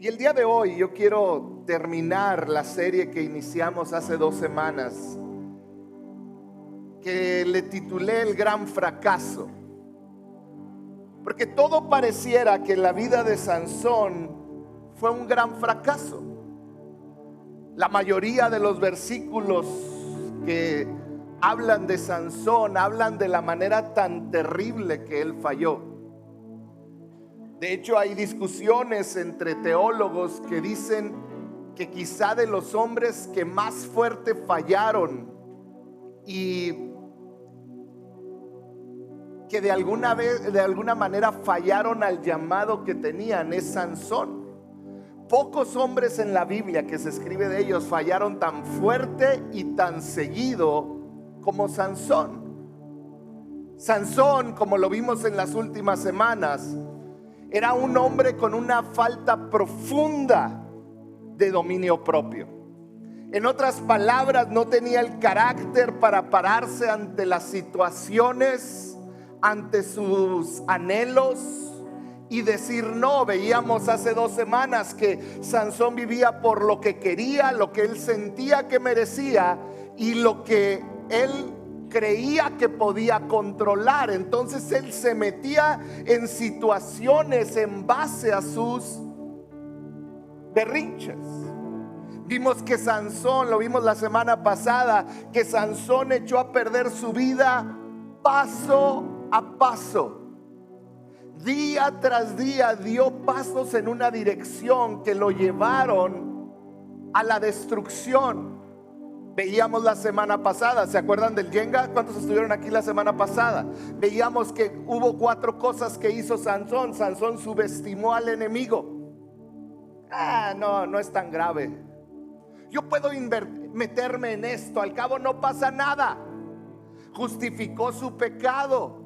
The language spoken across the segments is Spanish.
Y el día de hoy yo quiero terminar la serie que iniciamos hace 2 semanas, que le titulé El Gran Fracaso. Porque todo pareciera que la vida de Sansón fue un gran fracaso. La mayoría de los versículos que hablan de Sansón hablan de la manera tan terrible que él falló. De hecho, hay discusiones entre teólogos que dicen que quizá de los hombres que más fuerte fallaron y que de alguna manera fallaron al llamado que tenían es Sansón. Pocos hombres en la Biblia que se escribe de ellos fallaron tan fuerte y tan seguido como Sansón. Sansón, como lo vimos en las últimas semanas, era un hombre con una falta profunda de dominio propio. En otras palabras, no tenía el carácter para pararse ante las situaciones, ante sus anhelos y decir no. Veíamos hace 2 semanas que Sansón vivía por lo que quería, lo que él sentía que merecía y lo que él creía que podía controlar. Entonces él se metía en situaciones en base a sus berrinches. Vimos que Sansón, lo vimos la semana pasada, que Sansón echó a perder su vida paso a paso. Día tras día dio pasos en una dirección que lo llevaron a la destrucción. Veíamos la semana pasada, ¿se acuerdan del Jenga? ¿Cuántos estuvieron aquí la semana pasada? Veíamos que hubo 4 cosas que hizo Sansón. Sansón subestimó al enemigo. No es tan grave. Yo puedo meterme en esto, al cabo no pasa nada. Justificó su pecado.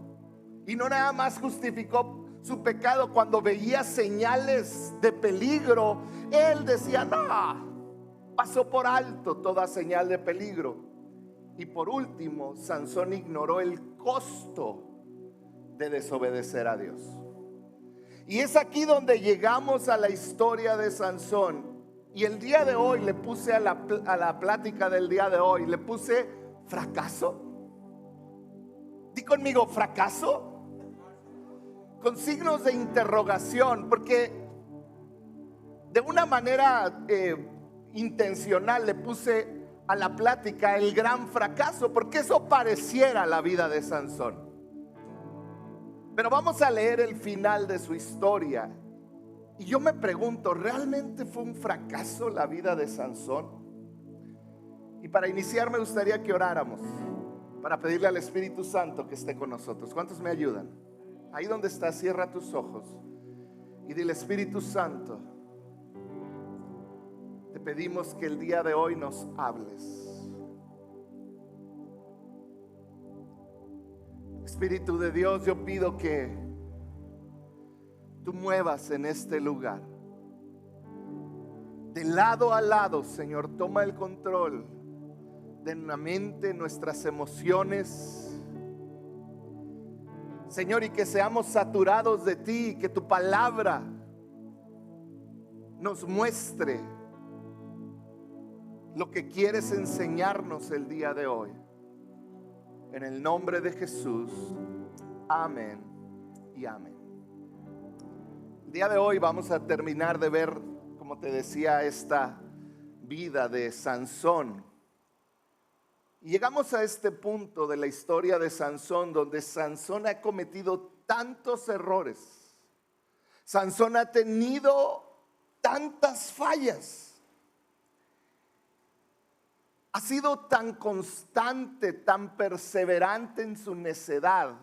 Y no nada más justificó su pecado, cuando veía señales de peligro, él decía no. Pasó por alto toda señal de peligro. Y por último, Sansón ignoró el costo de desobedecer a Dios. Y es aquí donde llegamos a la historia de Sansón. Y el día de hoy le puse a la plática del día de hoy, le puse fracaso. Di conmigo, fracaso. Con signos de interrogación, porque de una manera intencional le puse a la plática el gran fracaso, porque eso pareciera la vida de Sansón. Pero vamos a leer el final de su historia. Y yo me pregunto, ¿realmente fue un fracaso la vida de Sansón? Y para iniciar me gustaría que oráramos, para pedirle al Espíritu Santo que esté con nosotros. ¿Cuántos me ayudan? Ahí donde estás, cierra tus ojos y dile: Espíritu Santo, te pedimos que el día de hoy nos hables. Espíritu de Dios, yo pido que tú muevas en este lugar. De lado a lado, Señor, toma el control de la mente, nuestras emociones, Señor, y que seamos saturados de ti, que tu palabra nos muestre lo que quieres enseñarnos el día de hoy. En el nombre de Jesús, amén y amén. El día de hoy vamos a terminar de ver, como te decía, esta vida de Sansón. Y llegamos a este punto de la historia de Sansón, donde Sansón ha cometido tantos errores. Sansón ha tenido tantas fallas. Ha sido tan constante, tan perseverante en su necedad,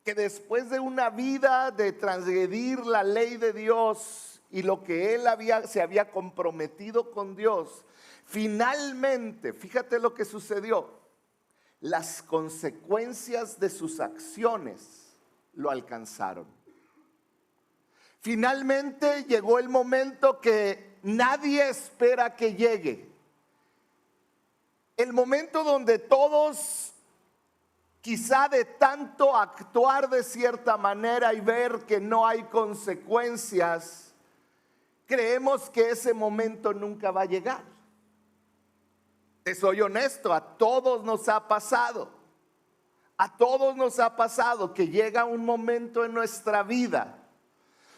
que después de una vida de transgredir la ley de Dios y lo que él se había comprometido con Dios, finalmente, fíjate lo que sucedió, las consecuencias de sus acciones lo alcanzaron. Finalmente llegó el momento que nadie espera que llegue. El momento donde todos, quizá de tanto actuar de cierta manera y ver que no hay consecuencias, creemos que ese momento nunca va a llegar. Te soy honesto, a todos nos ha pasado. A todos nos ha pasado que llega un momento en nuestra vida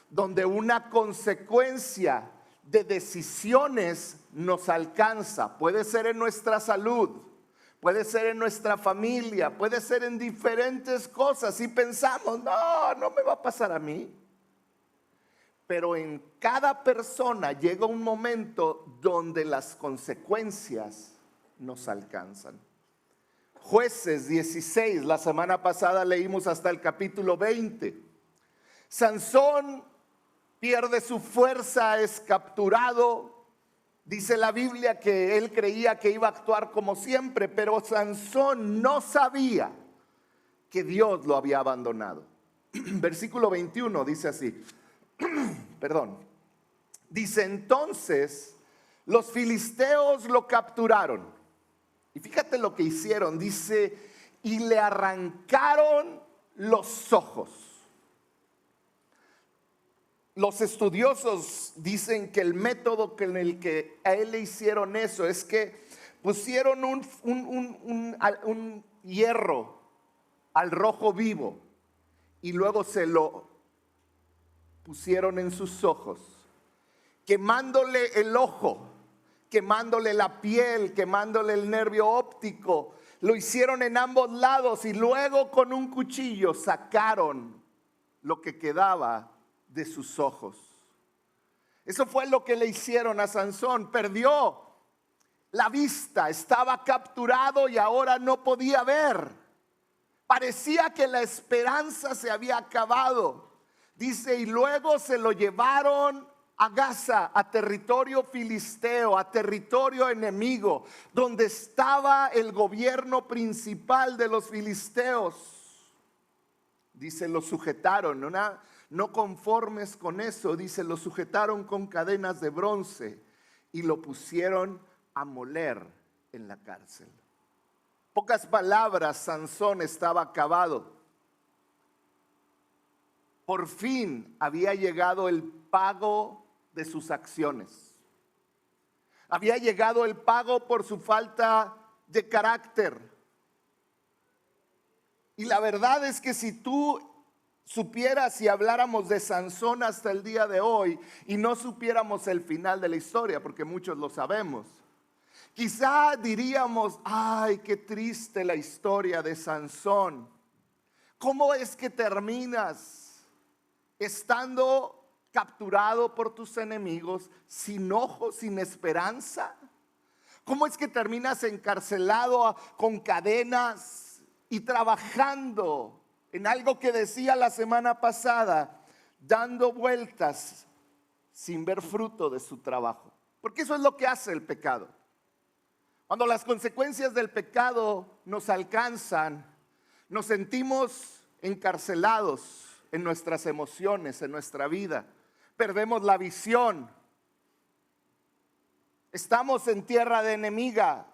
donde una consecuencia de decisiones nos alcanza. Puede ser en nuestra salud, puede ser en nuestra familia, puede ser en diferentes cosas. Y pensamos, no me va a pasar a mí. Pero en cada persona llega un momento donde las consecuencias nos alcanzan. Jueces 16, la semana pasada leímos hasta el capítulo 20. Sansón pierde su fuerza, es capturado. Dice la Biblia que él creía que iba a actuar como siempre, pero Sansón no sabía que Dios lo había abandonado. Versículo 21 dice así, dice: entonces los filisteos lo capturaron. Y fíjate lo que hicieron, dice, y le arrancaron los ojos. Los estudiosos dicen que el método en el que a él le hicieron eso es que pusieron un hierro al rojo vivo y luego se lo pusieron en sus ojos, quemándole el ojo, quemándole la piel, quemándole el nervio óptico. Lo hicieron en ambos lados y luego con un cuchillo sacaron lo que quedaba de sus ojos. Eso fue lo que le hicieron a Sansón. Perdió la vista, estaba capturado y ahora no podía ver. Parecía que la esperanza se había acabado. Dice, y luego se lo llevaron a Gaza, a territorio filisteo, a territorio enemigo, donde estaba el gobierno principal de los filisteos. Dice, lo sujetaron, no conformes con eso, dice, lo sujetaron con cadenas de bronce y lo pusieron a moler en la cárcel. Pocas palabras, Sansón estaba acabado. Por fin había llegado el pago de sus acciones. Había llegado el pago por su falta de carácter. Y la verdad es que si tú supieras y habláramos de Sansón hasta el día de hoy y no supiéramos el final de la historia, porque muchos lo sabemos, quizá diríamos, ay, qué triste la historia de Sansón. ¿Cómo es que terminas estando capturado por tus enemigos, sin ojos, sin esperanza? ¿Cómo es que terminas encarcelado con cadenas y trabajando en algo que decía la semana pasada, dando vueltas sin ver fruto de su trabajo? Porque eso es lo que hace el pecado. Cuando las consecuencias del pecado nos alcanzan, nos sentimos encarcelados en nuestras emociones, en nuestra vida. Perdemos la visión. Estamos en tierra de enemiga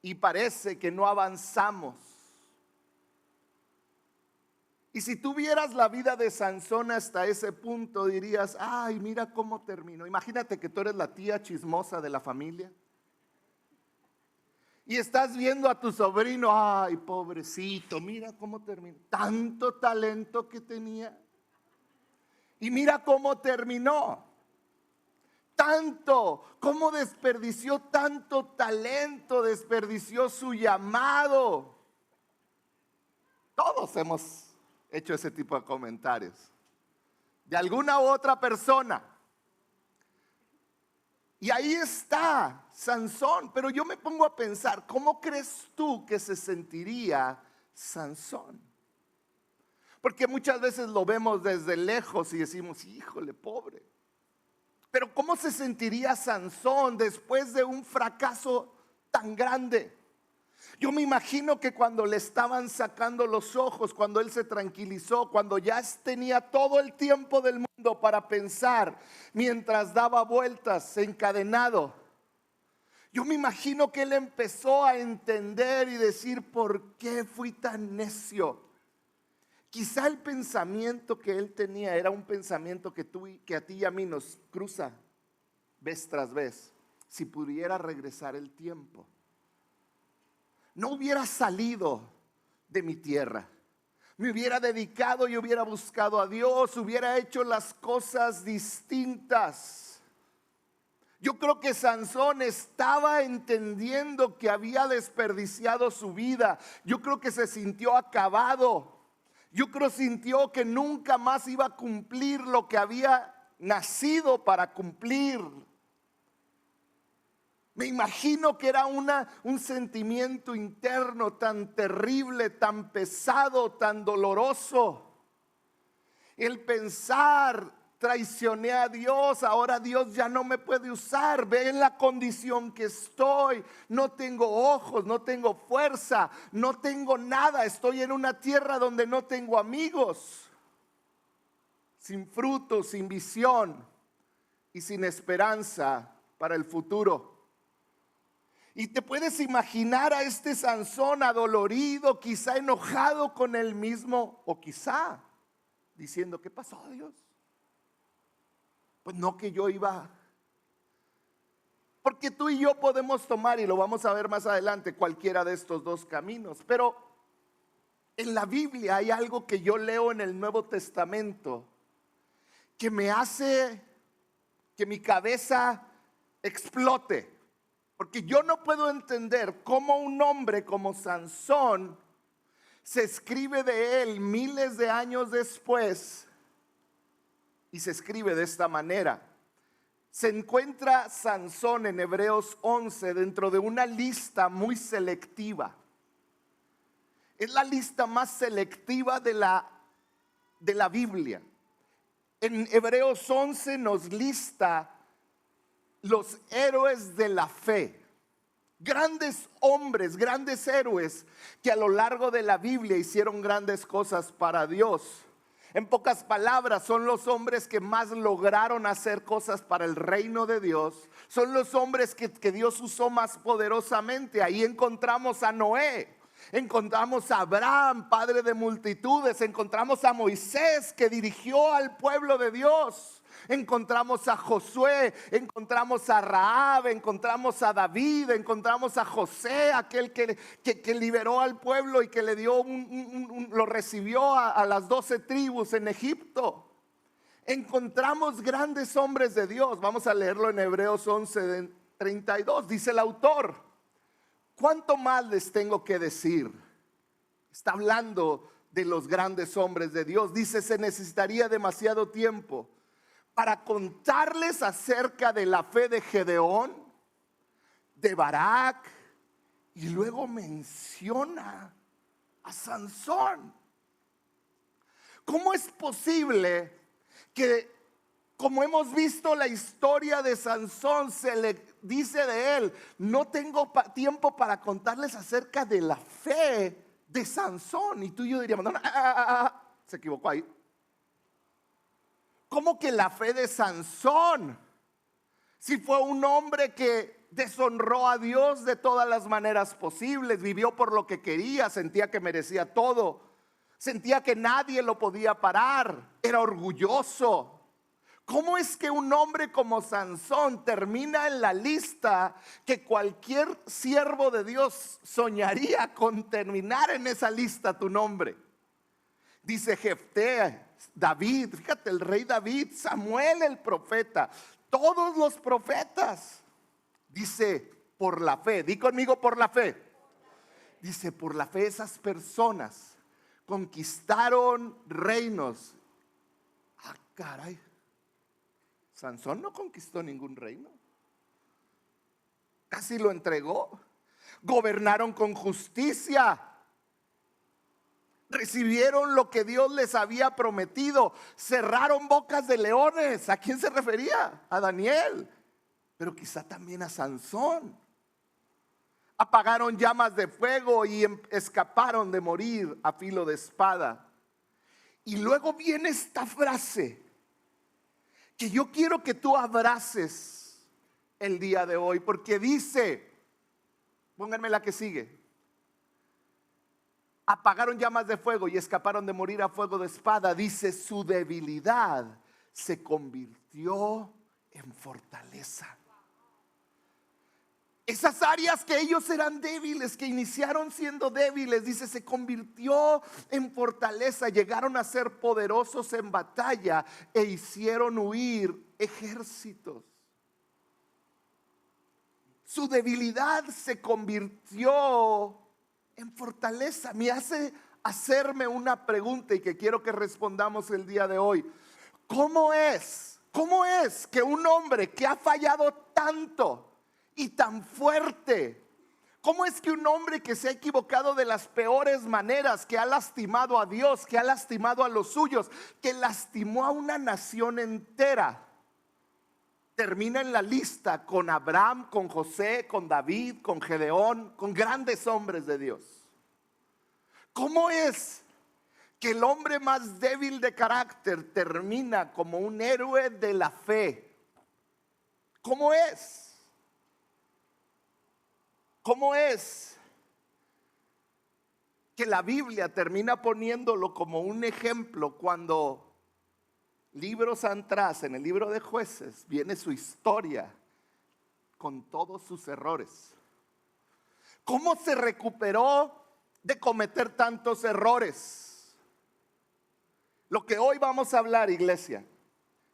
y parece que no avanzamos. Y si tú vieras la vida de Sansón hasta ese punto, dirías, ay, mira cómo terminó. Imagínate que tú eres la tía chismosa de la familia y estás viendo a tu sobrino, ay, pobrecito, mira cómo terminó. Tanto talento que tenía. Y mira cómo terminó. Cómo desperdició tanto talento, desperdició su llamado. Todos hemos hecho ese tipo de comentarios. De alguna u otra persona. Y ahí está Sansón. Pero yo me pongo a pensar, ¿cómo crees tú que se sentiría Sansón? Porque muchas veces lo vemos desde lejos y decimos, híjole, pobre. Pero ¿cómo se sentiría Sansón después de un fracaso tan grande? Yo me imagino que cuando le estaban sacando los ojos, cuando él se tranquilizó, cuando ya tenía todo el tiempo del mundo para pensar, mientras daba vueltas encadenado, yo me imagino que él empezó a entender y decir, ¿por qué fui tan necio? Quizá el pensamiento que él tenía era un pensamiento que a ti y a mí nos cruza vez tras vez. Si pudiera regresar el tiempo, no hubiera salido de mi tierra, me hubiera dedicado y hubiera buscado a Dios, hubiera hecho las cosas distintas. Yo creo que Sansón estaba entendiendo que había desperdiciado su vida. Yo creo que se sintió acabado. Yo creo que sintió que nunca más iba a cumplir lo que había nacido para cumplir. Me imagino que era un sentimiento interno tan terrible, tan pesado, tan doloroso. El pensar, traicioné a Dios, ahora Dios ya no me puede usar. Ve en la condición que estoy. No tengo ojos, no tengo fuerza, no tengo nada. Estoy en una tierra donde no tengo amigos, sin fruto, sin visión y sin esperanza para el futuro. Y te puedes imaginar a este Sansón adolorido, quizá enojado con él mismo, o quizá diciendo: ¿qué pasó, Dios? Pues no, que yo iba. Porque tú y yo podemos tomar, y lo vamos a ver más adelante, cualquiera de estos dos caminos. Pero en la Biblia hay algo que yo leo en el Nuevo Testamento que me hace que mi cabeza explote. Porque yo no puedo entender cómo un hombre como Sansón, se escribe de él miles de años después y se escribe de esta manera. Se encuentra Sansón en Hebreos 11 dentro de una lista muy selectiva. Es la lista más selectiva de la Biblia. En Hebreos 11 nos lista los héroes de la fe, grandes hombres, grandes héroes que a lo largo de la Biblia hicieron grandes cosas para Dios. En pocas palabras, son los hombres que más lograron hacer cosas para el reino de Dios. Son los hombres que Dios usó más poderosamente. Ahí encontramos a Noé, encontramos a Abraham, padre de multitudes, encontramos a Moisés, que dirigió al pueblo de Dios. Encontramos a Josué, encontramos a Rahab, encontramos a David, encontramos a José, aquel que liberó al pueblo y que le dio lo recibió a las 12 tribus en Egipto. Encontramos grandes hombres de Dios. Vamos a leerlo en Hebreos 11:32. Dice el autor: ¿cuánto más les tengo que decir? Está hablando de los grandes hombres de Dios. Dice: se necesitaría demasiado tiempo para contarles acerca de la fe de Gedeón, de Barak, y luego menciona a Sansón. ¿Cómo es posible que, como hemos visto la historia de Sansón, se le dice de él: no tengo tiempo para contarles acerca de la fe de Sansón? Y tú y yo diríamos: no, se equivocó ahí. ¿Cómo que la fe de Sansón? Si fue un hombre que deshonró a Dios de todas las maneras posibles, vivió por lo que quería, sentía que merecía todo, sentía que nadie lo podía parar, era orgulloso. ¿Cómo es que un hombre como Sansón termina en la lista que cualquier siervo de Dios soñaría con terminar en esa lista tu nombre? Dice Jefté, David, fíjate, el rey David, Samuel el profeta, todos los profetas. Dice: por la fe, di conmigo, por la fe. Dice: por la fe esas personas conquistaron reinos. Ah, caray, Sansón no conquistó ningún reino, casi lo entregó. Gobernaron con justicia, recibieron lo que Dios les había prometido, cerraron bocas de leones. ¿A quién se refería? A Daniel, pero quizá también a Sansón. Apagaron llamas de fuego y escaparon de morir a filo de espada. Y luego viene esta frase que yo quiero que tú abraces el día de hoy, porque dice, pónganme la que sigue: apagaron llamas de fuego y escaparon de morir a fuego de espada. Dice, su debilidad se convirtió en fortaleza. Esas áreas que ellos eran débiles, que iniciaron siendo débiles, dice, se convirtió en fortaleza. Llegaron a ser poderosos en batalla e hicieron huir ejércitos. Su debilidad se convirtió en fortaleza. Me hace hacerme una pregunta y que quiero que respondamos el día de hoy. ¿Cómo es que un hombre que ha fallado tanto y tan fuerte, cómo es que un hombre que se ha equivocado de las peores maneras, que ha lastimado a Dios, que ha lastimado a los suyos, que lastimó a una nación entera, termina en la lista con Abraham, con José, con David, con Gedeón, con grandes hombres de Dios? ¿Cómo es que el hombre más débil de carácter termina como un héroe de la fe? ¿Cómo es? ¿Cómo es que la Biblia termina poniéndolo como un ejemplo cuando libros atrás, en el libro de Jueces, viene su historia con todos sus errores? ¿Cómo se recuperó de cometer tantos errores? Lo que hoy vamos a hablar, iglesia,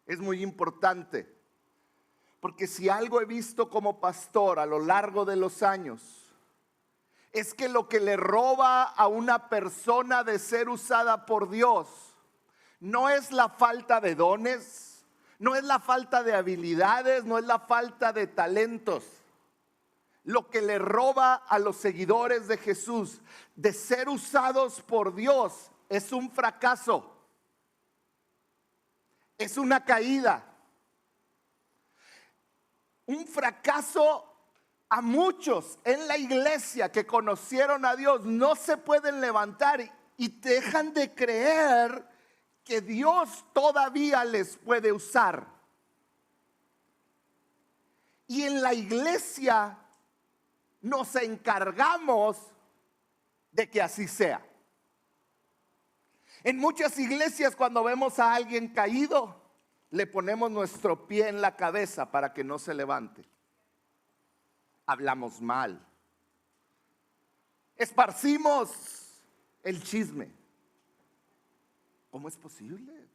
es muy importante. Porque si algo he visto como pastor a lo largo de los años, es que lo que le roba a una persona de ser usada por Dios no es la falta de dones, no es la falta de habilidades, no es la falta de talentos. Lo que le roba a los seguidores de Jesús de ser usados por Dios es un fracaso, es una caída. Un fracaso. A muchos en la iglesia que conocieron a Dios no se pueden levantar y dejan de creer que Dios todavía les puede usar. Y en la iglesia nos encargamos de que así sea. En muchas iglesias, cuando vemos a alguien caído, le ponemos nuestro pie en la cabeza para que no se levante. Hablamos mal. Esparcimos el chisme. ¿Cómo es posible?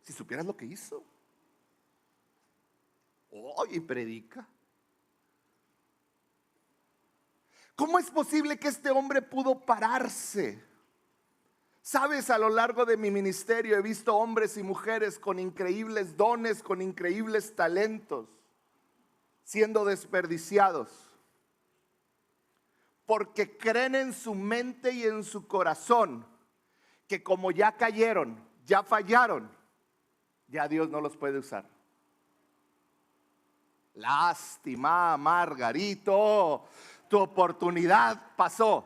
Si supieras lo que hizo. Y predica. ¿Cómo es posible que este hombre pudo pararse? Sabes, a lo largo de mi ministerio he visto hombres y mujeres con increíbles dones, con increíbles talentos, siendo desperdiciados, porque creen en su mente y en su corazón que como ya cayeron, ya fallaron, ya Dios no los puede usar. Lástima, Margarito, tu oportunidad pasó.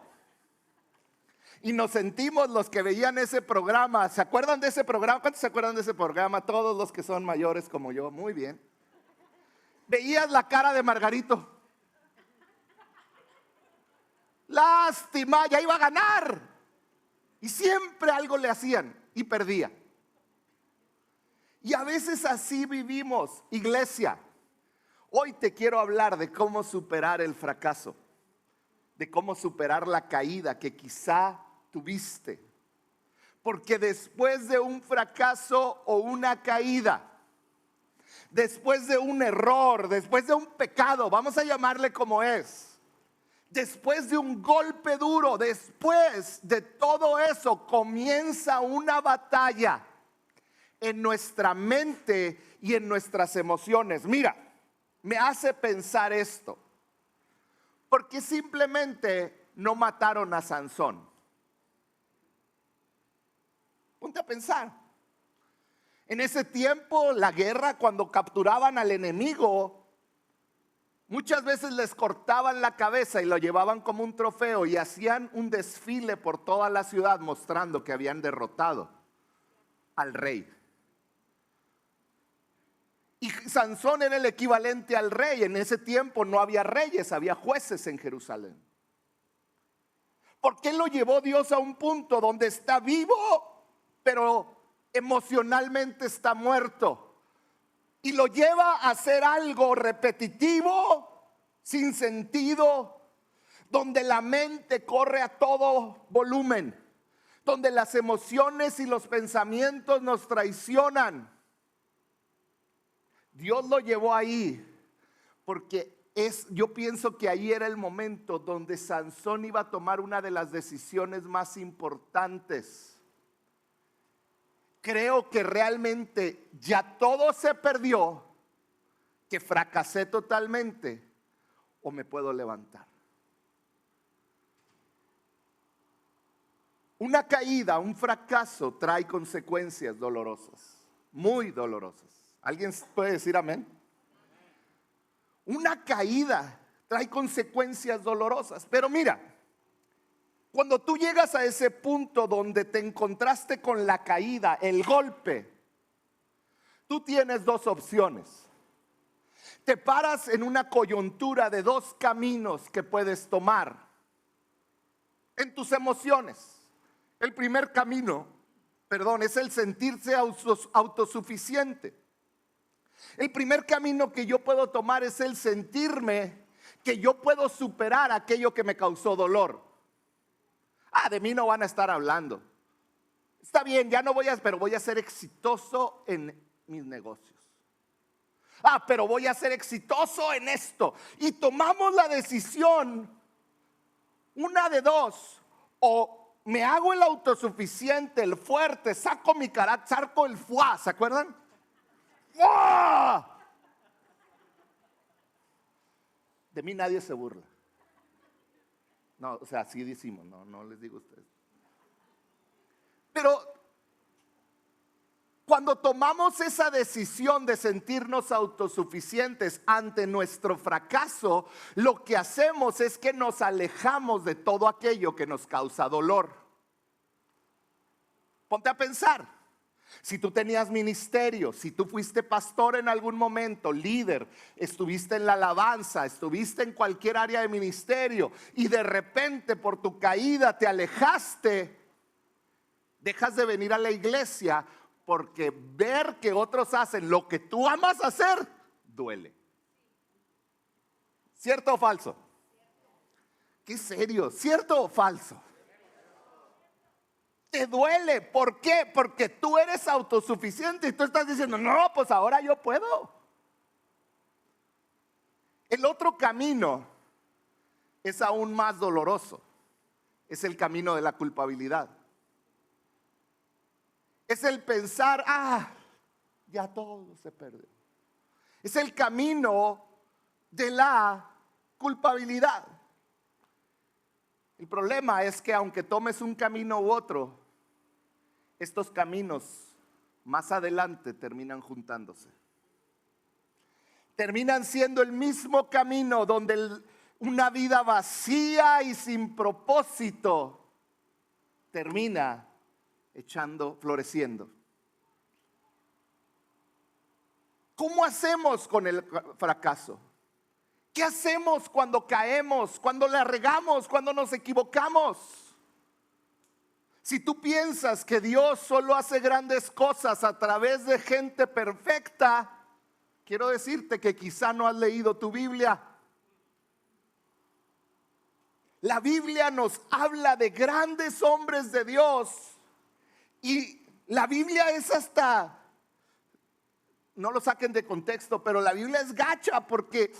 Y nos sentimos los que veían ese programa. ¿Se acuerdan de ese programa? ¿Cuántos se acuerdan de ese programa? Todos los que son mayores como yo. Muy bien. Veías la cara de Margarito. Lástima, ya iba a ganar. Y siempre algo le hacían y perdía. Y a veces así vivimos, iglesia. Hoy te quiero hablar de cómo superar el fracaso, de cómo superar la caída que quizá tuviste. Porque después de un fracaso o una caída, después de un error, después de un pecado, vamos a llamarle como es, después de un golpe duro, después de todo eso, comienza una batalla en nuestra mente y en nuestras emociones. Mira, me hace pensar esto. ¿Por qué simplemente no mataron a Sansón? Ponte a pensar. En ese tiempo, la guerra, cuando capturaban al enemigo, muchas veces les cortaban la cabeza y lo llevaban como un trofeo y hacían un desfile por toda la ciudad mostrando que habían derrotado al rey. Y Sansón era el equivalente al rey. En ese tiempo no había reyes, había jueces en Jerusalén. ¿Por qué lo llevó Dios a un punto donde está vivo, pero emocionalmente está muerto? Y lo lleva a hacer algo repetitivo, sin sentido, donde la mente corre a todo volumen, donde las emociones y los pensamientos nos traicionan. Dios lo llevó ahí porque yo pienso que ahí era el momento donde Sansón iba a tomar una de las decisiones más importantes. Creo que realmente ya todo se perdió, que fracasé totalmente, o me puedo levantar. Una caída, un fracaso trae consecuencias dolorosas, muy dolorosas. ¿Alguien puede decir amén? Una caída trae consecuencias dolorosas. Pero mira, cuando tú llegas a ese punto donde te encontraste con la caída, el golpe, tú tienes dos opciones. Te paras en una coyuntura de dos caminos que puedes tomar en tus emociones. El primer camino, es el sentirse autosuficiente. El primer camino que yo puedo tomar es el sentirme que yo puedo superar aquello que me causó dolor. De mí no van a estar hablando. Está bien, ya no pero voy a ser exitoso en mis negocios. Pero voy a ser exitoso en esto. Y tomamos la decisión, una de dos: o me hago el autosuficiente, el fuerte, saco mi carácter, saco el fuá, ¿se acuerdan? ¡Fuá! De mí nadie se burla. No, o sea, así decimos, no les digo a ustedes. Pero cuando tomamos esa decisión de sentirnos autosuficientes ante nuestro fracaso, lo que hacemos es que nos alejamos de todo aquello que nos causa dolor. Ponte a pensar. Si tú tenías ministerio, si tú fuiste pastor en algún momento, líder, estuviste en la alabanza, estuviste en cualquier área de ministerio y de repente por tu caída te alejaste, dejas de venir a la iglesia porque ver que otros hacen lo que tú amas hacer duele. ¿Cierto o falso? ¿Qué serio? ¿Cierto o falso? Te duele. ¿Por qué? Porque tú eres autosuficiente y tú estás diciendo, no, pues ahora yo puedo. El otro camino es aún más doloroso. Es el camino de la culpabilidad. Es el pensar, ya todo se perdió. Es el camino de la culpabilidad. El problema es que aunque tomes un camino u otro, estos caminos más adelante terminan juntándose. Terminan siendo el mismo camino donde una vida vacía y sin propósito termina floreciendo. ¿Cómo hacemos con el fracaso? ¿Qué hacemos cuando caemos, cuando la regamos, cuando nos equivocamos? Si tú piensas que Dios solo hace grandes cosas a través de gente perfecta, quiero decirte que quizá no has leído tu Biblia. La Biblia nos habla de grandes hombres de Dios y la Biblia es hasta, no lo saquen de contexto, pero la Biblia es gacha porque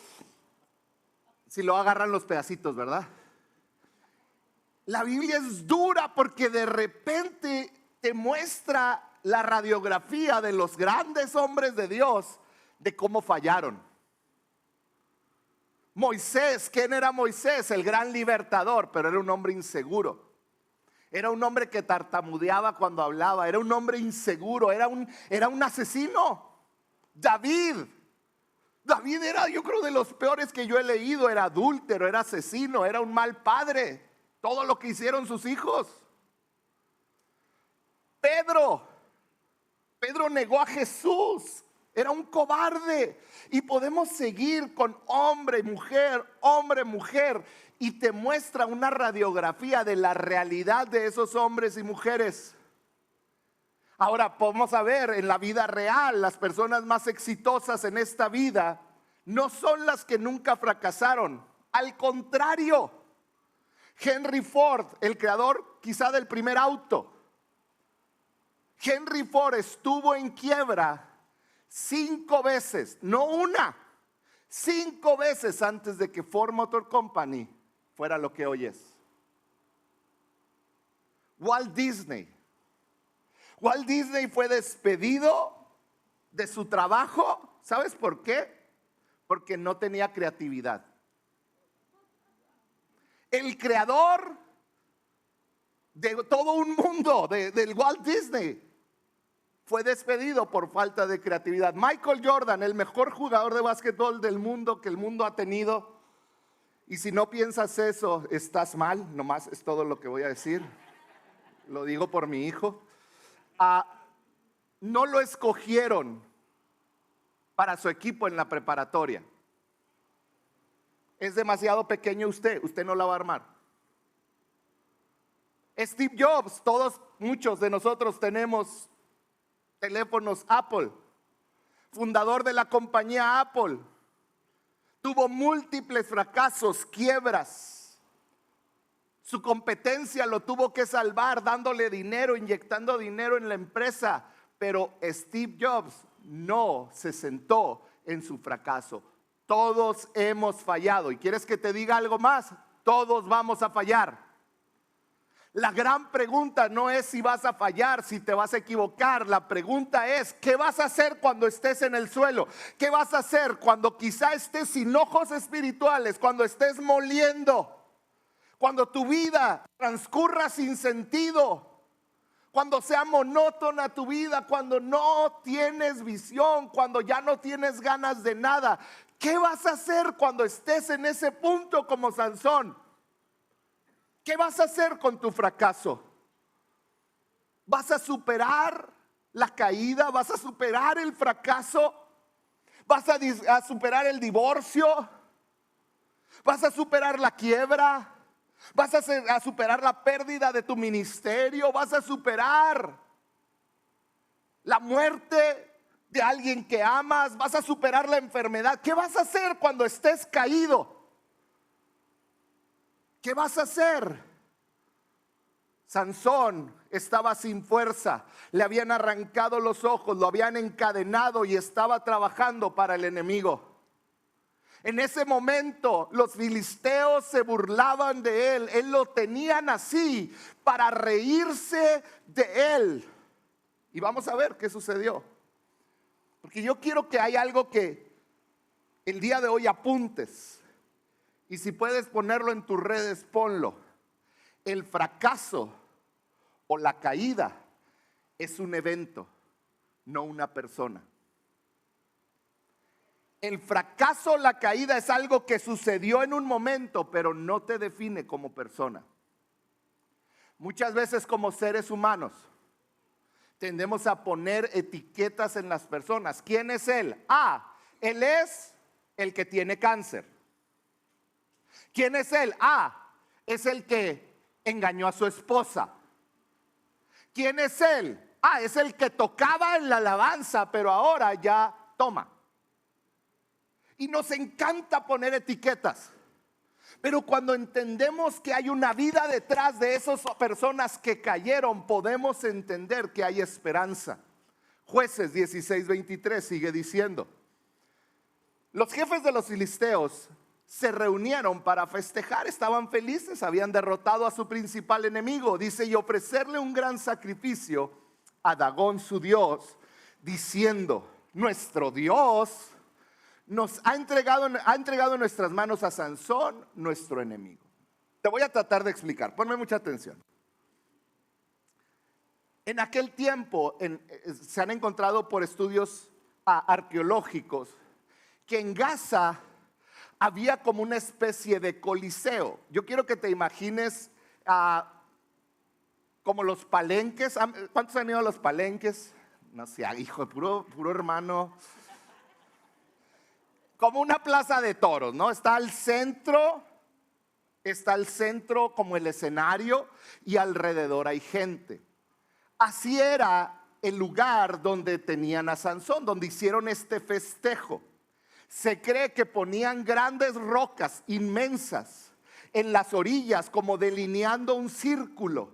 si lo agarran los pedacitos, ¿verdad? La Biblia es dura porque de repente te muestra la radiografía de los grandes hombres de Dios, de cómo fallaron. Moisés, ¿quién era Moisés? El gran libertador, pero era un hombre inseguro. Era un hombre que tartamudeaba cuando hablaba, era un hombre inseguro, era un asesino. David era, yo creo, de los peores que yo he leído. Era adúltero, era asesino, era un mal padre. Todo lo que hicieron sus hijos. Pedro negó a Jesús. Era un cobarde. Y podemos seguir con hombre, mujer. y te muestra una radiografía de la realidad de esos hombres y mujeres. Ahora podemos ver en la vida real, las personas más exitosas en esta vida no son las que nunca fracasaron. Al contrario, Henry Ford, el creador quizá del primer auto, Henry Ford estuvo en quiebra 5 veces, no una, 5 veces antes de que Ford Motor Company fuera lo que hoy es. Walt Disney fue despedido de su trabajo. ¿Sabes por qué? Porque no tenía creatividad. El creador de todo un mundo, del Walt Disney, fue despedido por falta de creatividad. Michael Jordan, el mejor jugador de básquetbol del mundo que el mundo ha tenido. Y si no piensas eso, estás mal, nomás es todo lo que voy a decir. Lo digo por mi hijo. No lo escogieron para su equipo en la preparatoria. Es demasiado pequeño usted no la va a armar. Steve Jobs, muchos de nosotros tenemos teléfonos Apple, fundador de la compañía Apple, tuvo múltiples fracasos, quiebras. Su competencia lo tuvo que salvar dándole dinero, inyectando dinero en la empresa, pero Steve Jobs no se sentó en su fracaso. Todos hemos fallado. ¿Y quieres que te diga algo más? Todos vamos a fallar. La gran pregunta no es si vas a fallar, si te vas a equivocar. La pregunta es, ¿qué vas a hacer cuando estés en el suelo? ¿Qué vas a hacer cuando quizá estés sin ojos espirituales? Cuando estés moliendo, cuando tu vida transcurra sin sentido, cuando sea monótona tu vida, cuando no tienes visión, cuando ya no tienes ganas de nada. ¿Qué vas a hacer cuando estés en ese punto como Sansón? ¿Qué vas a hacer con tu fracaso? ¿Vas a superar la caída? ¿Vas a superar el fracaso? ¿Vas a superar el divorcio? ¿Vas a superar la quiebra? ¿Vas a superar la pérdida de tu ministerio? ¿Vas a superar la muerte de alguien que amas? ¿Vas a superar la enfermedad? ¿Qué vas a hacer cuando estés caído? ¿Qué vas a hacer? Sansón estaba sin fuerza, le habían arrancado los ojos, lo habían encadenado y estaba trabajando para el enemigo. En ese momento los filisteos se burlaban de él lo tenían así para reírse de él. Y vamos a ver qué sucedió. Porque yo quiero que hay algo que el día de hoy apuntes. Y si puedes ponerlo en tus redes, ponlo. El fracaso o la caída es un evento, no una persona. El fracaso o la caída es algo que sucedió en un momento, pero no te define como persona. Muchas veces como seres humanos tendemos a poner etiquetas en las personas. ¿Quién es él? Él es el que tiene cáncer. ¿Quién es él? Es el que engañó a su esposa. ¿Quién es él? Es el que tocaba en la alabanza, pero ahora ya toma. Y nos encanta poner etiquetas. Pero cuando entendemos que hay una vida detrás de esas personas que cayeron, podemos entender que hay esperanza. Jueces 16:23 sigue diciendo: los jefes de los filisteos se reunieron para festejar, estaban felices, habían derrotado a su principal enemigo. Dice, y ofrecerle un gran sacrificio a Dagón su dios, diciendo, nuestro Dios nos ha entregado en nuestras manos a Sansón, nuestro enemigo. Te voy a tratar de explicar, ponme mucha atención. En aquel tiempo se han encontrado por estudios arqueológicos que en Gaza había como una especie de coliseo. Yo quiero que te imagines como los palenques. ¿Cuántos han ido a los palenques? No sé, hijo, puro hermano. Como una plaza de toros, ¿no? Está al centro Está el centro como el escenario y alrededor hay gente. Así era el lugar donde tenían a Sansón, donde hicieron este festejo. Se cree que ponían grandes rocas inmensas en las orillas, como delineando un círculo.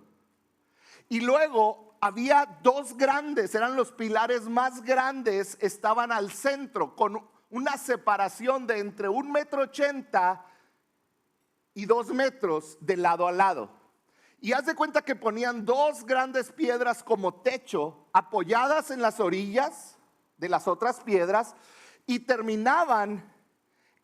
Y luego había dos grandes, eran los pilares más grandes, estaban al centro, con una separación de entre 1,80 m y 2 metros de lado a lado. Y haz de cuenta que ponían dos grandes piedras como techo, apoyadas en las orillas de las otras piedras, y terminaban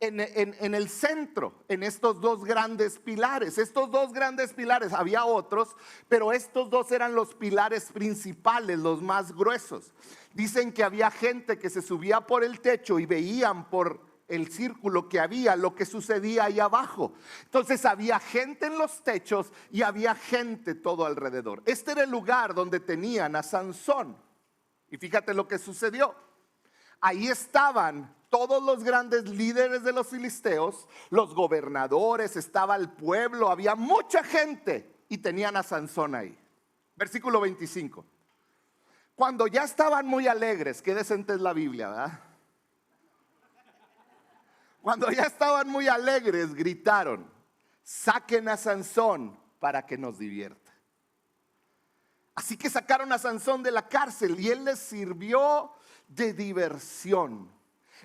en el centro, en estos dos grandes pilares. Estos dos grandes pilares, había otros, pero estos dos eran los pilares principales, los más gruesos. Dicen que había gente que se subía por el techo y veían por el círculo que había lo que sucedía ahí abajo. Entonces había gente en los techos y había gente todo alrededor. Este era el lugar donde tenían a Sansón. Y fíjate lo que sucedió. Ahí estaban todos los grandes líderes de los filisteos, los gobernadores, estaba el pueblo, había mucha gente y tenían a Sansón ahí. Versículo 25. Cuando ya estaban muy alegres, qué decente es la Biblia, ¿verdad? Cuando ya estaban muy alegres, gritaron: saquen a Sansón para que nos divierta. Así que sacaron a Sansón de la cárcel y él les sirvió de diversión.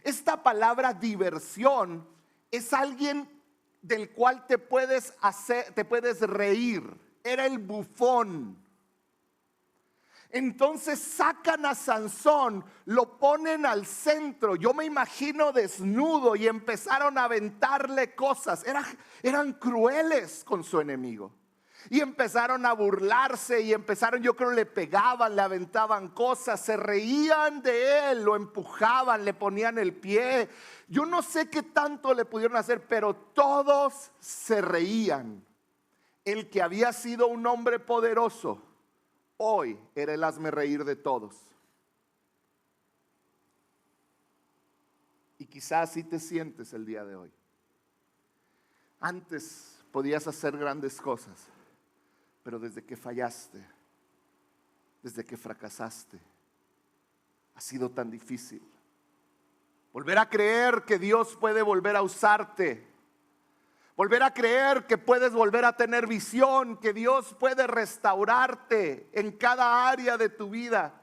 Esta palabra diversión es alguien del cual te puedes reír. Era el bufón. Entonces sacan a Sansón, lo ponen al centro. Yo me imagino desnudo y empezaron a aventarle cosas. Eran crueles con su enemigo. Y empezaron a burlarse y yo creo le pegaban, le aventaban cosas, se reían de él, lo empujaban, le ponían el pie. Yo no sé qué tanto le pudieron hacer, pero todos se reían. El que había sido un hombre poderoso, hoy era el hazmerreír de todos. Y quizás así te sientes el día de hoy. Antes podías hacer grandes cosas, pero desde que fallaste, desde que fracasaste, ha sido tan difícil volver a creer que Dios puede volver a usarte, volver a creer que puedes volver a tener visión, que Dios puede restaurarte en cada área de tu vida.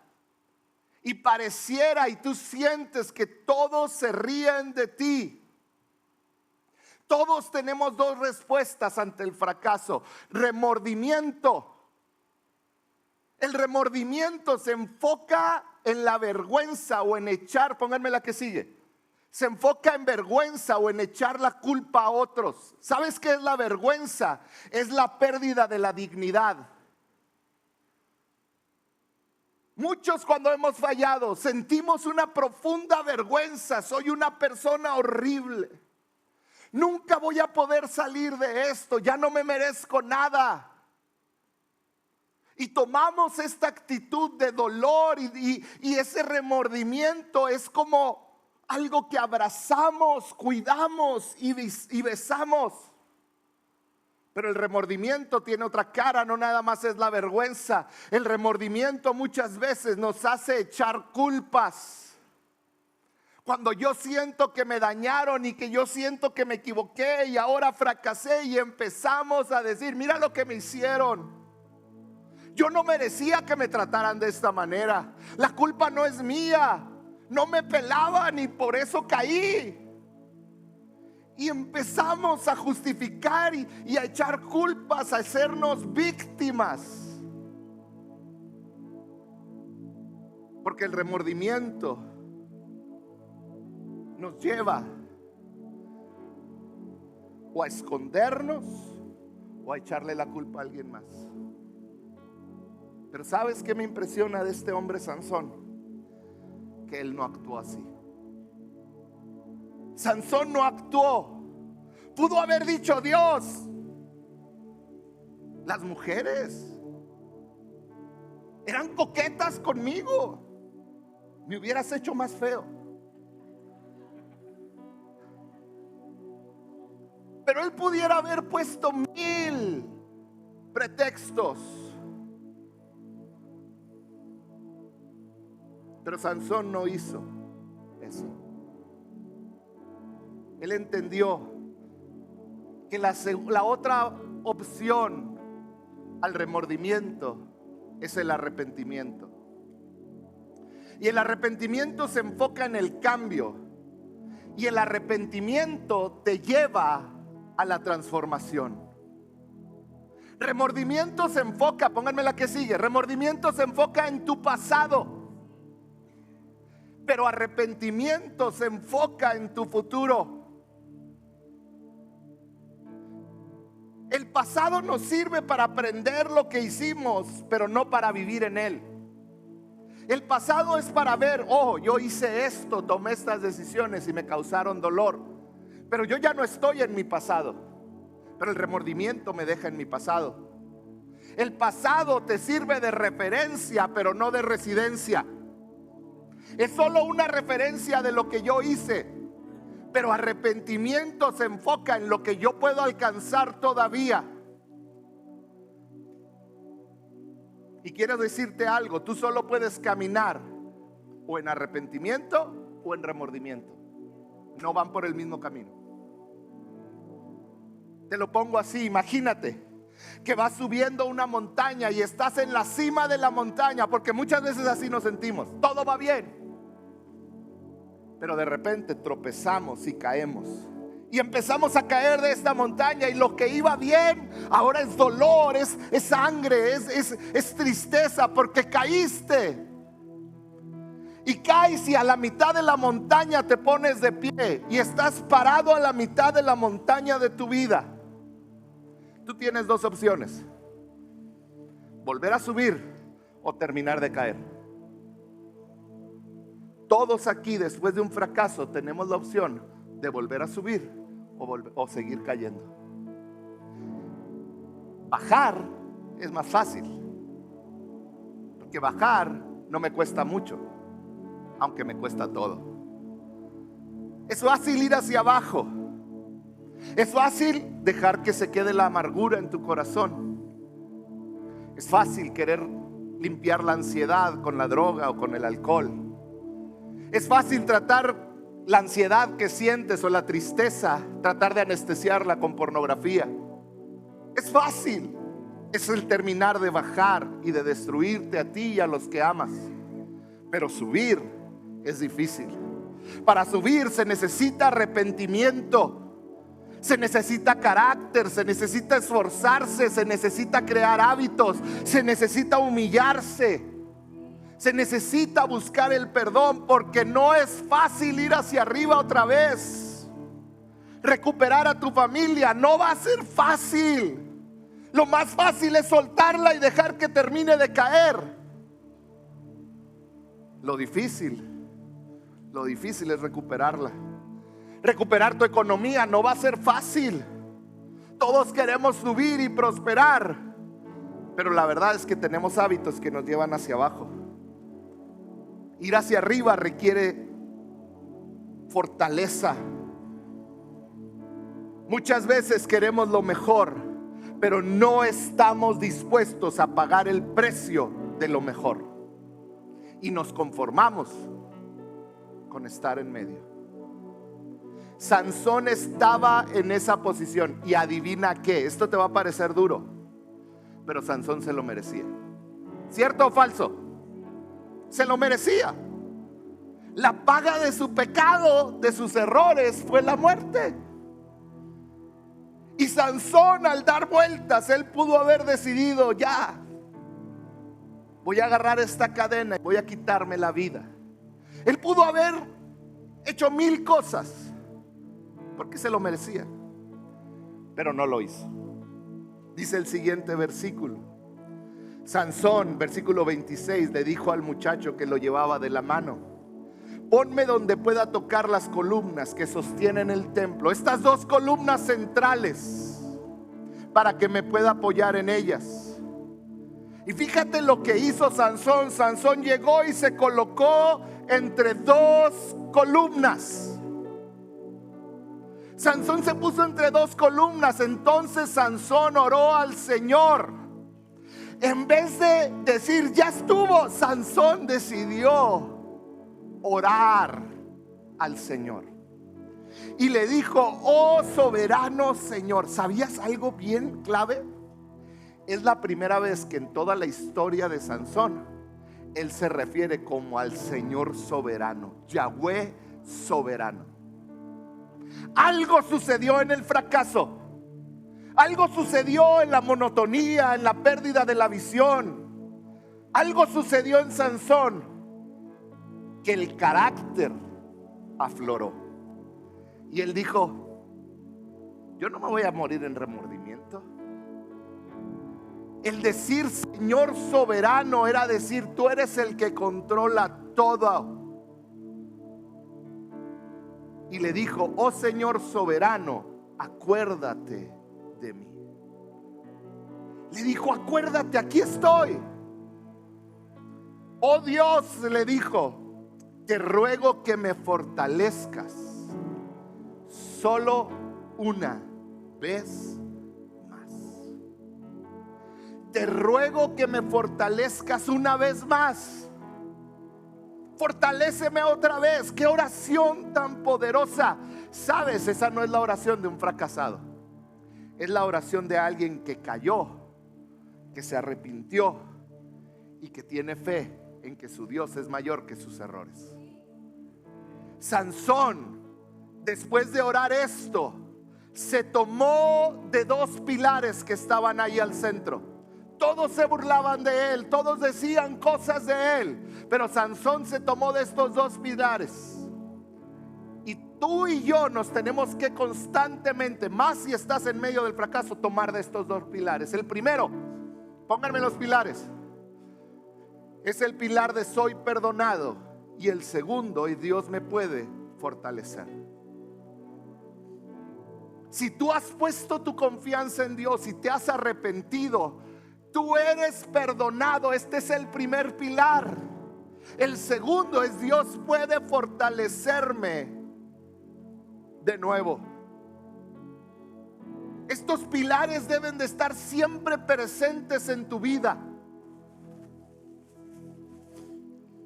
Y pareciera y tú sientes que todos se ríen de ti. Todos tenemos dos respuestas ante el fracaso: remordimiento. El remordimiento se enfoca en la vergüenza o en echar, pónganme la que sigue. Se enfoca en vergüenza o en echar la culpa a otros. ¿Sabes qué es la vergüenza? Es la pérdida de la dignidad. Muchos cuando hemos fallado sentimos una profunda vergüenza. Soy una persona horrible. Nunca voy a poder salir de esto, ya no me merezco nada. Y tomamos esta actitud de dolor y ese remordimiento es como algo que abrazamos, cuidamos y besamos. Pero el remordimiento tiene otra cara, no nada más es la vergüenza. El remordimiento muchas veces nos hace echar culpas. Cuando yo siento que me dañaron y que yo siento que me equivoqué y ahora fracasé y empezamos a decir: mira lo que me hicieron. Yo no merecía que me trataran de esta manera. La culpa no es mía. No me pelaban y por eso caí. Y empezamos a justificar y a echar culpas, a hacernos víctimas. Porque el remordimiento nos lleva o a escondernos o a echarle la culpa a alguien más. Pero ¿sabes qué me impresiona de este hombre Sansón? Que él no actuó así. Sansón no actuó. Pudo haber dicho: Dios, las mujeres eran coquetas conmigo, me hubieras hecho más feo. Pero él pudiera haber puesto 1000 pretextos. Pero Sansón no hizo eso. Él entendió que la otra opción al remordimiento es el arrepentimiento. Y el arrepentimiento se enfoca en el cambio. Y el arrepentimiento te lleva a la transformación. Remordimiento se enfoca, pónganme la que sigue. Remordimiento se enfoca en tu pasado. Pero arrepentimiento se enfoca en tu futuro. El pasado nos sirve para aprender lo que hicimos, pero no para vivir en él. El pasado es para ver, oh, yo hice esto, tomé estas decisiones y me causaron dolor, pero yo ya no estoy en mi pasado. Pero el remordimiento me deja en mi pasado. El pasado te sirve de referencia, pero no de residencia. Es solo una referencia de lo que yo hice. Pero arrepentimiento se enfoca en lo que yo puedo alcanzar todavía. Y quiero decirte algo, tú solo puedes caminar o en arrepentimiento o en remordimiento. No van por el mismo camino. Te lo pongo así, imagínate que vas subiendo una montaña y estás en la cima de la montaña, porque muchas veces así nos sentimos, todo va bien, pero de repente tropezamos y caemos. Y empezamos a caer de esta montaña y lo que iba bien ahora es dolor, es sangre, es tristeza porque caíste. Y caes y a la mitad de la montaña te pones de pie y estás parado a la mitad de la montaña de tu vida. Tú tienes dos opciones: volver a subir o terminar de caer. Todos aquí después de un fracaso tenemos la opción de volver a subir o seguir cayendo. Bajar es más fácil, porque bajar no me cuesta mucho, aunque me cuesta todo. Es fácil ir hacia abajo. Es fácil dejar que se quede la amargura en tu corazón. Es fácil querer limpiar la ansiedad con la droga o con el alcohol. Es fácil tratar la ansiedad que sientes o la tristeza, tratar de anestesiarla con pornografía. Es fácil. Es el terminar de bajar y de destruirte a ti y a los que amas. Pero subir es difícil. Para subir se necesita arrepentimiento. Se necesita carácter, se necesita esforzarse, se necesita crear hábitos, se necesita humillarse, se necesita buscar el perdón, porque no es fácil ir hacia arriba otra vez. Recuperar a tu familia no va a ser fácil. Lo más fácil es soltarla y dejar que termine de caer. Lo difícil es recuperarla. Recuperar tu economía no va a ser fácil. Todos queremos subir y prosperar, pero la verdad es que tenemos hábitos que nos llevan hacia abajo. Ir hacia arriba requiere fortaleza. Muchas veces queremos lo mejor, pero no estamos dispuestos a pagar el precio de lo mejor. Y nos conformamos con estar en medio. Sansón estaba en esa posición. Y adivina qué, esto te va a parecer duro, pero Sansón se lo merecía. ¿Cierto o falso? Se lo merecía. La paga de su pecado, de sus errores, fue la muerte. Y Sansón, al dar vueltas, él pudo haber decidido: ya, voy a agarrar esta cadena y voy a quitarme la vida. Él pudo haber hecho 1000 cosas, porque se lo merecía, pero no lo hizo. Dice el siguiente versículo: Sansón, versículo 26, le dijo al muchacho que lo llevaba de la mano: ponme donde pueda tocar las columnas que sostienen el templo, estas 2 columnas centrales, para que me pueda apoyar en ellas. Y fíjate lo que hizo Sansón. Sansón llegó y se colocó entre 2 columnas. Sansón se puso entre dos columnas. Entonces Sansón oró al Señor. En vez de decir ya estuvo, Sansón decidió orar al Señor. Y le dijo: oh soberano Señor. ¿Sabías algo bien clave? Es la primera vez que en toda la historia de Sansón él se refiere como al Señor soberano, Yahweh soberano. Algo sucedió en el fracaso. Algo sucedió en la monotonía, en la pérdida de la visión. Algo sucedió en Sansón, que el carácter afloró. Y él dijo: yo no me voy a morir en remordimiento. El decir Señor soberano era decir: tú eres el que controla todo. Y le dijo: oh Señor soberano, acuérdate de mí. Le dijo: acuérdate, aquí estoy. Oh Dios, le dijo, te ruego que me fortalezcas solo una vez más. Te ruego que me fortalezcas una vez más. Fortaléceme otra vez. Qué oración tan poderosa. Sabes, esa no es la oración de un fracasado. Es la oración de alguien que cayó, que se arrepintió y que tiene fe en que su Dios es mayor que sus errores. Sansón, después de orar esto, se tomó de dos pilares que estaban ahí al centro. Todos se burlaban de él, todos decían cosas de él, pero Sansón se tomó de estos dos pilares. Y tú y yo nos tenemos que constantemente, más si estás en medio del fracaso, tomar de estos dos pilares. El primero, pónganme los pilares, es el pilar de soy perdonado. Y el segundo, y Dios me puede fortalecer. Si tú has puesto tu confianza en Dios y te has arrepentido, tú eres perdonado. Este es el primer pilar. El segundo es: Dios puede fortalecerme de nuevo. Estos pilares deben de estar siempre presentes en tu vida.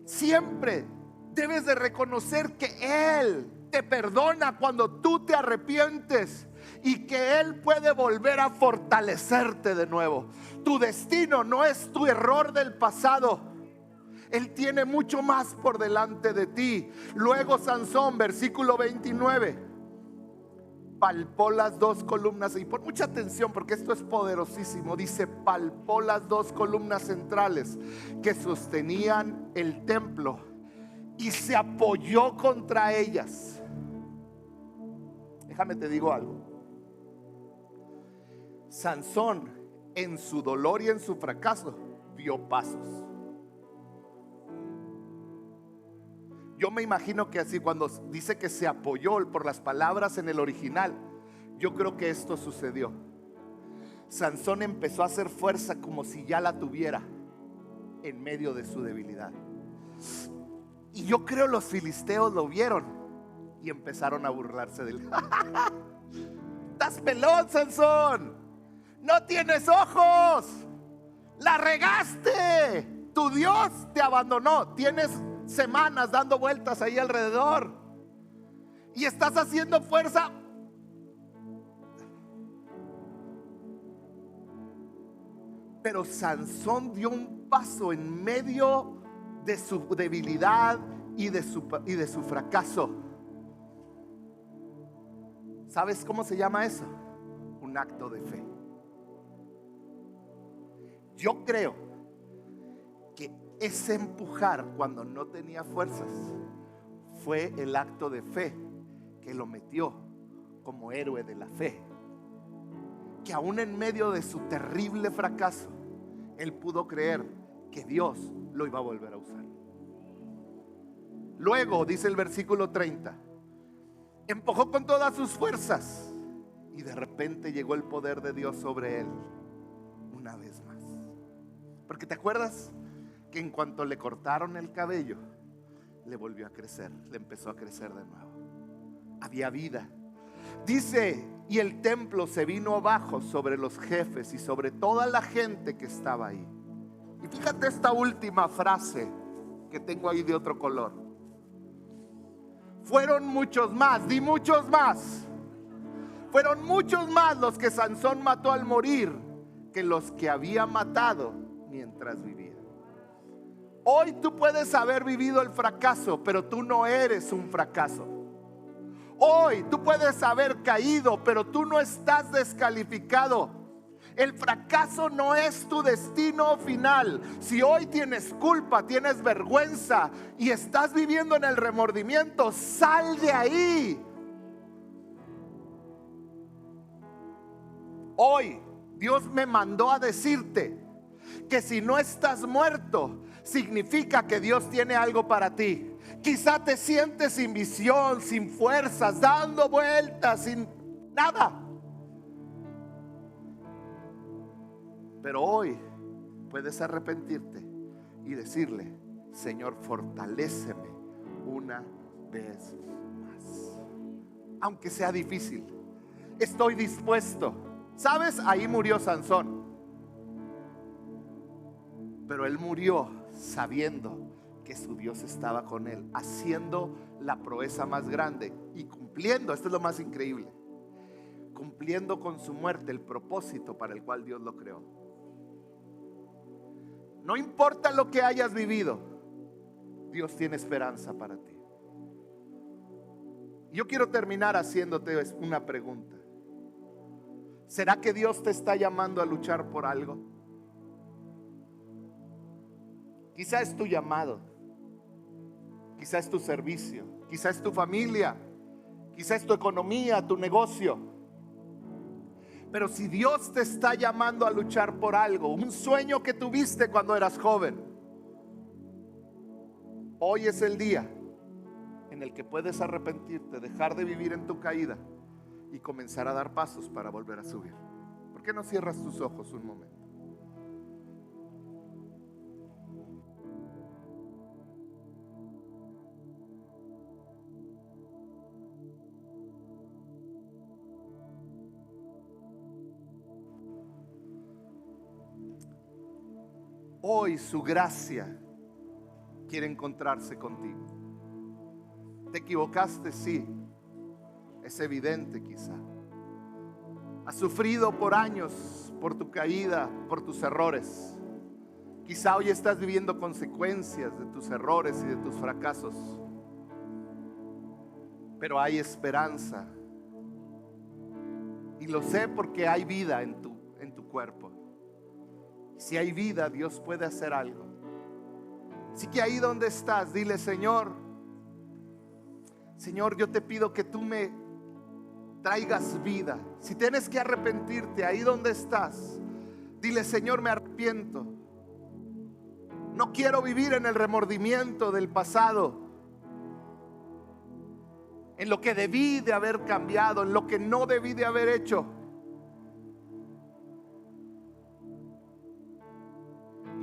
Siempre debes de reconocer que Él te perdona cuando tú te arrepientes y que Él puede volver a fortalecerte de nuevo. Tu destino no es tu error del pasado. Él tiene mucho más por delante de ti. Luego Sansón, versículo 29, palpó las dos columnas. Y pon mucha atención porque esto es poderosísimo. Dice: palpó las dos columnas centrales que sostenían el templo y se apoyó contra ellas. Déjame te digo algo. Sansón, en su dolor y en su fracaso, vio pasos. Yo me imagino que así, cuando dice que se apoyó, por las palabras en el original, yo creo que esto sucedió. Sansón empezó a hacer fuerza como si ya la tuviera en medio de su debilidad. Y yo creo los filisteos lo vieron y empezaron a burlarse de él. Estás pelón, Sansón, no tienes ojos, la regaste, tu Dios te abandonó, tienes semanas dando vueltas ahí alrededor y estás haciendo fuerza. Pero Sansón dio un paso en medio de su debilidad y de su fracaso. ¿Sabes cómo se llama eso? Un acto de fe. Yo creo que ese empujar cuando no tenía fuerzas fue el acto de fe que lo metió como héroe de la fe. Que aún en medio de su terrible fracaso, él pudo creer que Dios lo iba a volver a usar. Luego dice el versículo 30, empujó con todas sus fuerzas y de repente llegó el poder de Dios sobre él una vez más. Porque te acuerdas que en cuanto le cortaron el cabello, le volvió a crecer, le empezó a crecer de nuevo. Había vida. Dice, y el templo se vino abajo sobre los jefes y sobre toda la gente que estaba ahí. Y fíjate esta última frase que tengo ahí de otro color. Fueron muchos más, di muchos más. Fueron muchos más los que Sansón mató al morir que los que había matado mientras vivía. Hoy tú puedes haber vivido el fracaso, pero tú no eres un fracaso. Hoy tú puedes haber caído, pero tú no estás descalificado. El fracaso no es tu destino final. Si hoy tienes culpa, tienes vergüenza y estás viviendo en el remordimiento, sal de ahí. Hoy Dios me mandó a decirte que si no estás muerto, significa que Dios tiene algo para ti. Quizá te sientes sin visión, sin fuerzas, dando vueltas, sin nada. Pero hoy puedes arrepentirte y decirle: Señor, fortaléceme una vez más. Aunque sea difícil, estoy dispuesto. ¿Sabes? Ahí murió Sansón. Pero él murió sabiendo que su Dios estaba con él, haciendo la proeza más grande y cumpliendo, esto es lo más increíble, cumpliendo con su muerte el propósito para el cual Dios lo creó. No importa lo que hayas vivido, Dios tiene esperanza para ti. Yo quiero terminar haciéndote una pregunta. ¿Será que Dios te está llamando a luchar por algo? Quizá es tu llamado, quizá es tu servicio, quizá es tu familia, quizá es tu economía, tu negocio. Pero si Dios te está llamando a luchar por algo, un sueño que tuviste cuando eras joven, hoy es el día en el que puedes arrepentirte, dejar de vivir en tu caída y comenzar a dar pasos para volver a subir. ¿Por qué no cierras tus ojos un momento? Hoy su gracia quiere encontrarse contigo. ¿Te equivocaste? Sí. Es evidente quizá. Has sufrido por años por tu caída, por tus errores. Quizá hoy estás viviendo consecuencias de tus errores y de tus fracasos. Pero hay esperanza. Y lo sé porque hay vida en tu cuerpo. Si hay vida, Dios puede hacer algo. Así que ahí donde estás, dile: Señor, yo te pido que tú me traigas vida. Si tienes que arrepentirte, ahí donde estás, dile: Señor, me arrepiento. No quiero vivir en el remordimiento del pasado, en lo que debí de haber cambiado, en lo que no debí de haber hecho.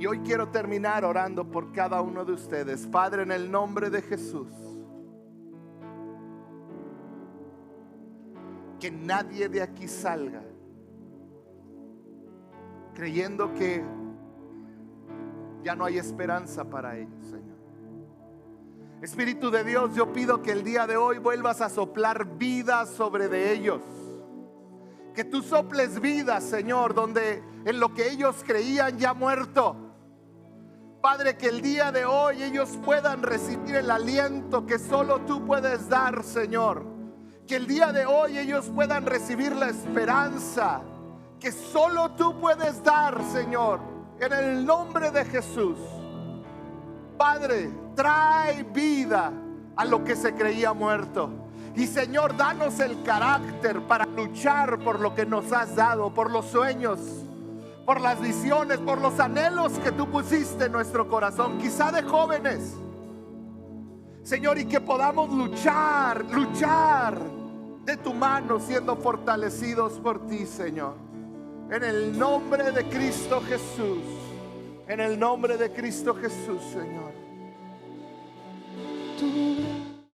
Y hoy quiero terminar orando por cada uno de ustedes. Padre, en el nombre de Jesús, que nadie de aquí salga creyendo que ya no hay esperanza para ellos, Señor. Espíritu de Dios, yo pido que el día de hoy vuelvas a soplar vida sobre de ellos. Que tú soples vida, Señor, donde en lo que ellos creían ya muerto. Padre, que el día de hoy ellos puedan recibir el aliento que solo tú puedes dar, Señor. Que el día de hoy ellos puedan recibir la esperanza que solo tú puedes dar, Señor, en el nombre de Jesús. Padre, trae vida a lo que se creía muerto. Y Señor, danos el carácter para luchar por lo que nos has dado, por los sueños, por las visiones, por los anhelos que tú pusiste en nuestro corazón, quizá de jóvenes, Señor, y que podamos luchar de tu mano, siendo fortalecidos por ti, Señor. En el nombre de Cristo Jesús, en el nombre de Cristo Jesús, Señor. Tú